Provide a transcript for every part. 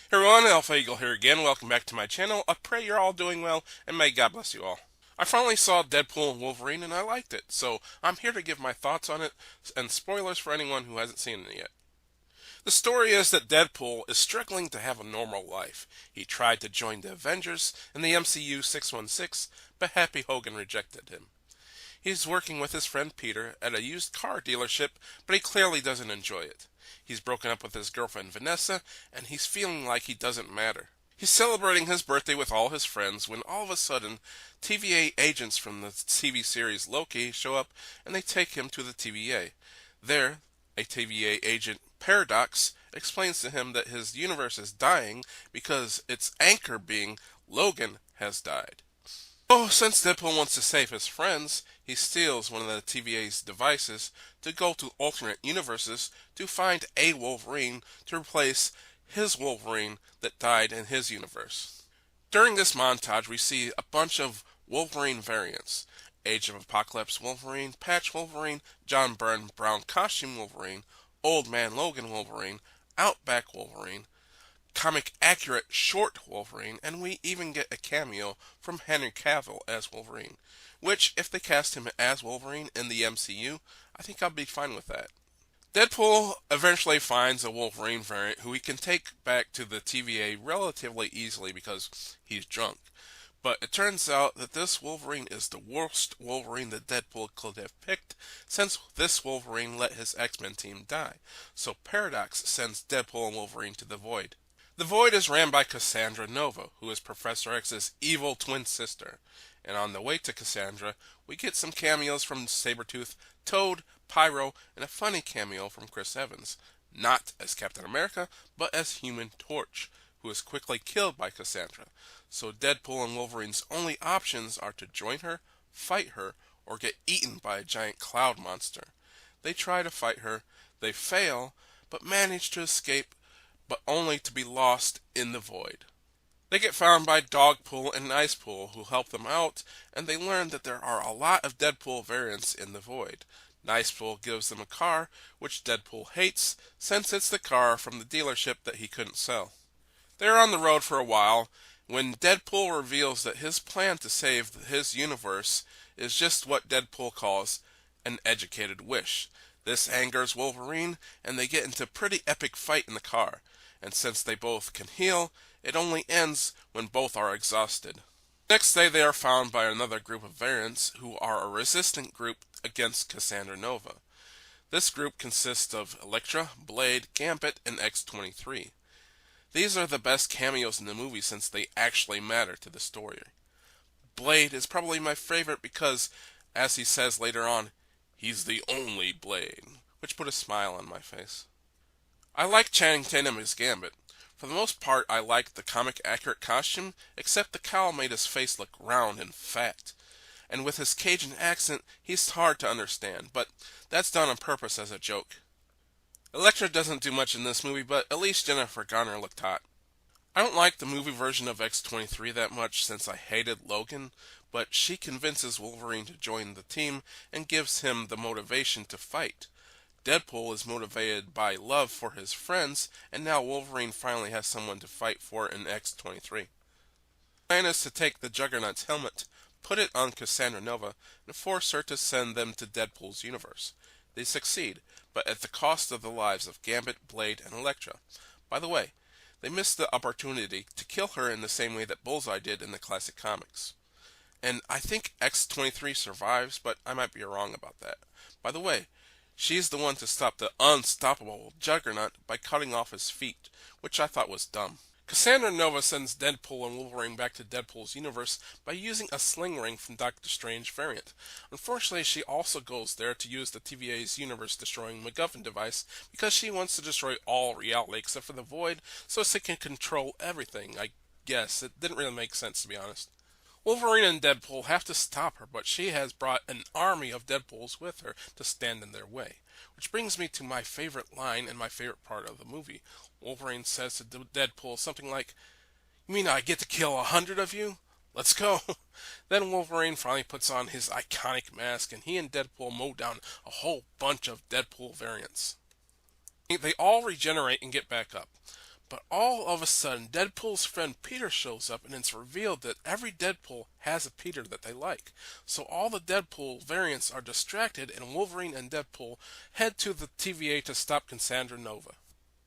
Hey everyone, Alpha Eagle here again. Welcome back to my channel. I pray you're all doing well, and may God bless you all. I finally saw Deadpool and Wolverine, and I liked it, so I'm here to give my thoughts on it, and spoilers for anyone who hasn't seen it yet. The story is that Deadpool is struggling to have a normal life. He tried to join the Avengers in the MCU 616, but Happy Hogan rejected him. He's working with his friend Peter at a used car dealership, but he clearly doesn't enjoy it. He's broken up with his girlfriend Vanessa, and he's feeling like he doesn't matter. He's celebrating his birthday with all his friends when all of a sudden, TVA agents from the TV series Loki show up and they take him to the TVA. There, a TVA agent, Paradox, explains to him that his universe is dying because its anchor being Logan has died. Oh, since Deadpool wants to save his friends, he steals one of the TVA's devices to go to alternate universes to find a Wolverine to replace his Wolverine that died in his universe. During this montage, we see a bunch of Wolverine variants. Age of Apocalypse Wolverine, Patch Wolverine, John Byrne Brown Costume Wolverine, Old Man Logan Wolverine, Outback Wolverine, comic accurate short Wolverine, and we even get a cameo from Henry Cavill as Wolverine. Which, if they cast him as Wolverine in the MCU, I think I'll be fine with that. Deadpool eventually finds a Wolverine variant who he can take back to the TVA relatively easily because he's drunk. But it turns out that this Wolverine is the worst Wolverine that Deadpool could have picked, since this Wolverine let his X-Men team die. So Paradox sends Deadpool and Wolverine to the Void. The Void is ran by Cassandra Nova, who is Professor X's evil twin sister. And on the way to Cassandra, we get some cameos from Sabretooth, Toad, Pyro, and a funny cameo from Chris Evans. Not as Captain America, but as Human Torch, who is quickly killed by Cassandra. So Deadpool and Wolverine's only options are to join her, fight her, or get eaten by a giant cloud monster. They try to fight her, they fail, but manage to escape, but only to be lost in the void. They get found by Dogpool and Icepool, who help them out, and they learn that there are a lot of Deadpool variants in the void. Nicepool gives them a car, which Deadpool hates, since it's the car from the dealership that he couldn't sell. They're on the road for a while, when Deadpool reveals that his plan to save his universe is just what Deadpool calls an educated wish. This angers Wolverine, and they get into a pretty epic fight in the car. And since they both can heal, it only ends when both are exhausted. Next day they are found by another group of variants who are a resistant group against Cassandra Nova. This group consists of Elektra, Blade, Gambit, and X-23. These are the best cameos in the movie since they actually matter to the story. Blade is probably my favorite because, as he says later on, he's the only Blade, which put a smile on my face. I like Channing Tatum as Gambit. For the most part, I liked the comic-accurate costume, except the cowl made his face look round and fat. And with his Cajun accent, he's hard to understand, but that's done on purpose as a joke. Elektra doesn't do much in this movie, but at least Jennifer Garner looked hot. I don't like the movie version of X-23 that much since I hated Logan, but she convinces Wolverine to join the team and gives him the motivation to fight. Deadpool is motivated by love for his friends, and now Wolverine finally has someone to fight for in X-23. The plan is to take the Juggernaut's helmet, put it on Cassandra Nova, and force her to send them to Deadpool's universe. They succeed, but at the cost of the lives of Gambit, Blade, and Elektra. By the way, they missed the opportunity to kill her in the same way that Bullseye did in the classic comics. And I think X-23 survives, but I might be wrong about that. By the way, she's the one to stop the unstoppable Juggernaut by cutting off his feet, which I thought was dumb. Cassandra Nova sends Deadpool and Wolverine back to Deadpool's universe by using a sling ring from Doctor Strange variant. Unfortunately, she also goes there to use the TVA's universe-destroying MacGuffin device because she wants to destroy all reality except for the Void so she can control everything. I guess it didn't really make sense, to be honest. Wolverine and Deadpool have to stop her, but she has brought an army of Deadpools with her to stand in their way. Which brings me to my favorite line and my favorite part of the movie. Wolverine says to Deadpool something like, "You mean I get to kill 100 of you? Let's go." Then Wolverine finally puts on his iconic mask and he and Deadpool mow down a whole bunch of Deadpool variants. They all regenerate and get back up. But all of a sudden, Deadpool's friend Peter shows up, and it's revealed that every Deadpool has a Peter that they like. So all the Deadpool variants are distracted, and Wolverine and Deadpool head to the TVA to stop Cassandra Nova.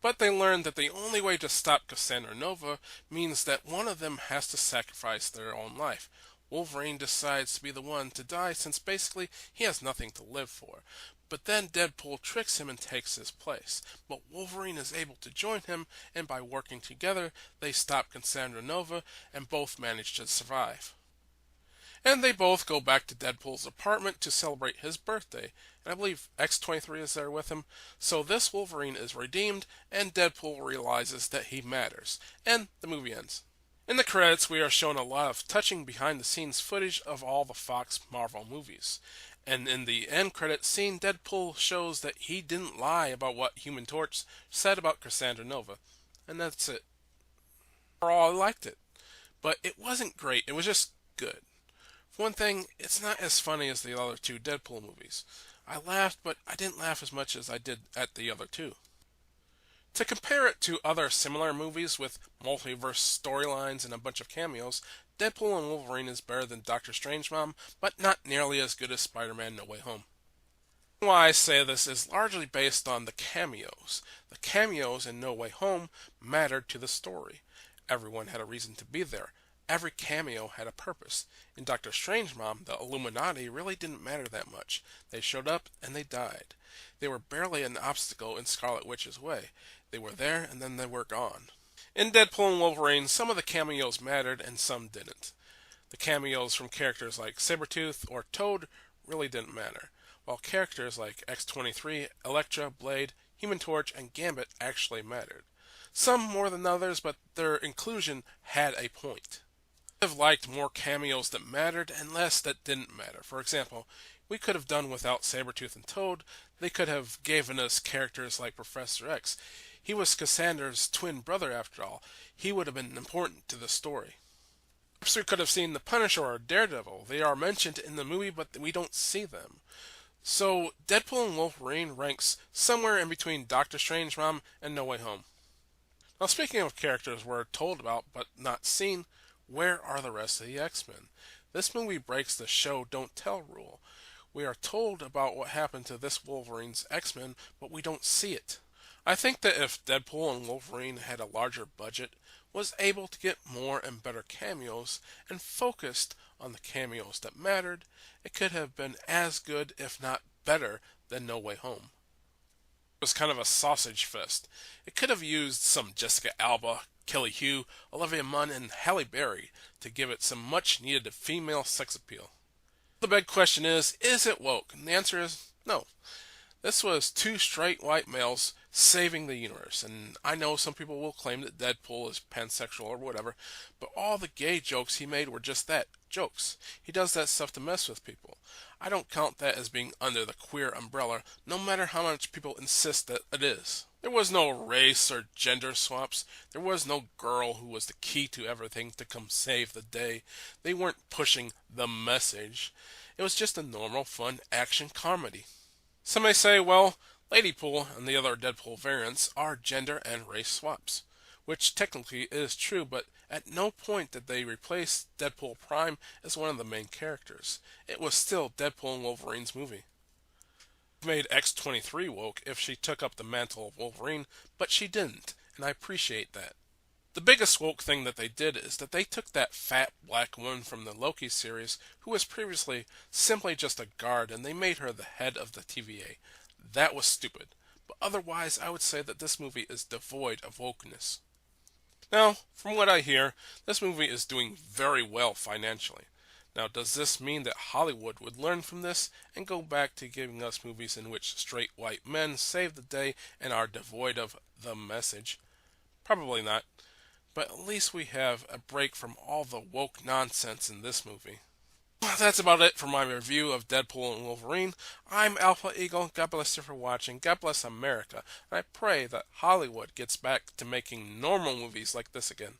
But they learn that the only way to stop Cassandra Nova means that one of them has to sacrifice their own life. Wolverine decides to be the one to die since basically he has nothing to live for. But then Deadpool tricks him and takes his place. But Wolverine is able to join him, and by working together, they stop Cassandra Nova and both manage to survive. And they both go back to Deadpool's apartment to celebrate his birthday. And I believe X-23 is there with him. So this Wolverine is redeemed, and Deadpool realizes that he matters. And the movie ends. In the credits, we are shown a lot of touching behind-the-scenes footage of all the Fox Marvel movies. And in the end credit scene, Deadpool shows that he didn't lie about what Human Torch said about Cassandra Nova. And that's it. Overall, I liked it. But it wasn't great, it was just good. For one thing, it's not as funny as the other two Deadpool movies. I laughed, but I didn't laugh as much as I did at the other two. To compare it to other similar movies with multiverse storylines and a bunch of cameos, Deadpool and Wolverine is better than Doctor Strangelove, but not nearly as good as Spider-Man No Way Home. Why I say this is largely based on the cameos. The cameos in No Way Home mattered to the story. Everyone had a reason to be there. Every cameo had a purpose. In Doctor Strangelove, the Illuminati really didn't matter that much. They showed up and they died. They were barely an obstacle in Scarlet Witch's way. They were there and then they were gone. In Deadpool and Wolverine, some of the cameos mattered and some didn't. The cameos from characters like Sabretooth or Toad really didn't matter, while characters like X-23, Elektra, Blade, Human Torch, and Gambit actually mattered. Some more than others, but their inclusion had a point. I would have liked more cameos that mattered and less that didn't matter. For example, we could have done without Sabretooth and Toad. They could have given us characters like Professor X. He was Cassandra's twin brother after all. He would have been important to the story. Perhaps we could have seen the Punisher or Daredevil. They are mentioned in the movie, but we don't see them. So Deadpool and Wolverine ranks somewhere in between Doctor Strangelove and No Way Home. Now speaking of characters we're told about but not seen, where are the rest of the X-Men? This movie breaks the show don't tell rule. We are told about what happened to this Wolverine's X-Men, but we don't see it. I think that if Deadpool and Wolverine had a larger budget, was able to get more and better cameos, and focused on the cameos that mattered, it could have been as good, if not better, than No Way Home. It was kind of a sausage fest. It could have used some Jessica Alba, Kelly Hu, Olivia Munn, and Halle Berry to give it some much-needed female sex appeal. The big question is it woke? And the answer is no. This was two straight white males saving the universe, and I know some people will claim that Deadpool is pansexual or whatever, but all the gay jokes he made were just that, jokes. He does that stuff to mess with people. I don't count that as being under the queer umbrella, no matter how much people insist that it is. There was no race or gender swaps. There was no girl who was the key to everything to come save the day. They weren't pushing the message. It was just a normal, fun action comedy. Some may say, well, Ladypool and the other Deadpool variants are gender and race swaps, which technically is true, but at no point did they replace Deadpool Prime as one of the main characters. It was still Deadpool and Wolverine's movie. It made X-23 woke if she took up the mantle of Wolverine, but she didn't, and I appreciate that. The biggest woke thing that they did is that they took that fat black woman from the Loki series, who was previously simply just a guard, and they made her the head of the TVA. That was stupid. But otherwise, I would say that this movie is devoid of wokeness. Now, from what I hear, this movie is doing very well financially. Now, does this mean that Hollywood would learn from this and go back to giving us movies in which straight white men save the day and are devoid of the message? Probably not. But at least we have a break from all the woke nonsense in this movie. That's about it for my review of Deadpool and Wolverine. I'm Alpha Eagle. God bless you for watching. God bless America. And I pray that Hollywood gets back to making normal movies like this again.